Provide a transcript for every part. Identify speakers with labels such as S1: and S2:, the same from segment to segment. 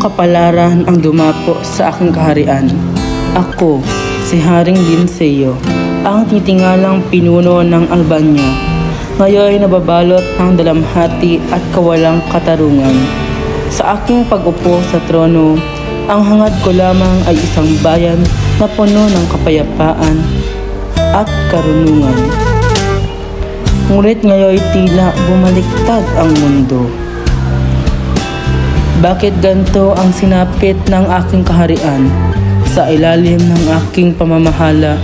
S1: kapalaran ang dumapo sa aking kaharian. Ako, si Haring Linceo, ang titingalang pinuno ng Albania. Ngayon ay nababalot ng dalamhati at kawalang katarungan. Sa aking pag-upo sa trono, ang hangad ko lamang ay isang bayan na puno ng kapayapaan at karunungan. Ngunit ngayon tila bumaliktad ang mundo. Bakit ganito ang sinapit ng aking kaharian? Sa ilalim ng aking pamamahala,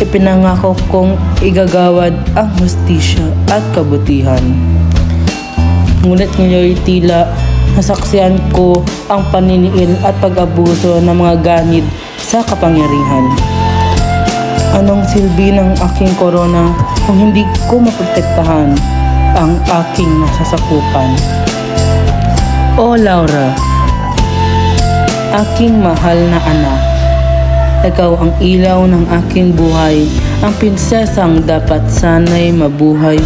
S1: ipinangako kong igagawad ang hustisya at kabutihan. Ngunit ngayon tila nasaksihan ko ang paniniil at pag-abuso ng mga ganid sa kapangyarihan. Anong silbi ng aking korona kung hindi ko maprotektahan ang aking nasasakupan? O Laura, aking mahal na anak, ikaw ang ilaw ng aking buhay, ang prinsesang dapat sana'y mabuhay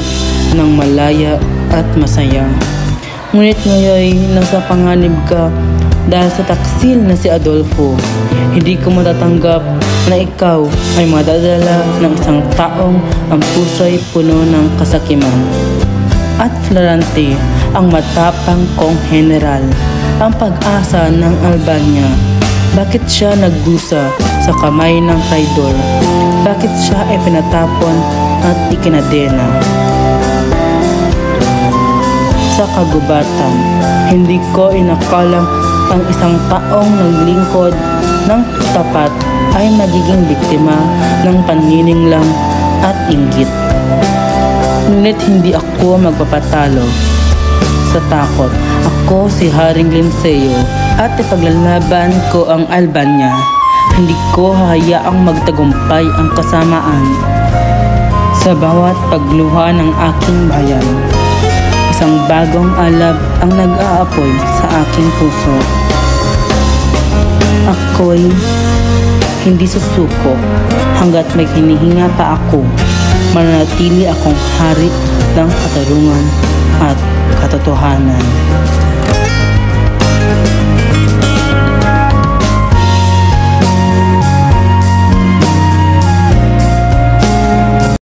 S1: ng malaya at masaya. Ngunit ngayon nasa panganib ka dahil sa taksil na si Adolfo. Hindi ko matatanggap na ikaw ay madadala ng isang taong ang puso'y puno ng kasakiman. At Florante, ang matapang kong general, ang pag-asa ng Albania. Bakit siya nagdusa sa kamay ng traidor? Bakit siya ay pinatapon at ikinadena? Sa kagubatan, hindi ko inakalang ang isang taong naglingkod ng tapat ay magiging biktima ng panininglang at inggit. Ngunit hindi ako magpapatalo sa takot. Ako si Haring Linceo at ipaglalaban ko ang Albania. Hindi ko hahayaang magtagumpay ang kasamaan sa bawat pagluha ng aking bayan. Isang bagong alab ang nag-aapoy sa aking puso. Ako'y hindi susuko hanggat may hinihinga pa ako. Mananatili akong hari ng katarungan at katotohanan.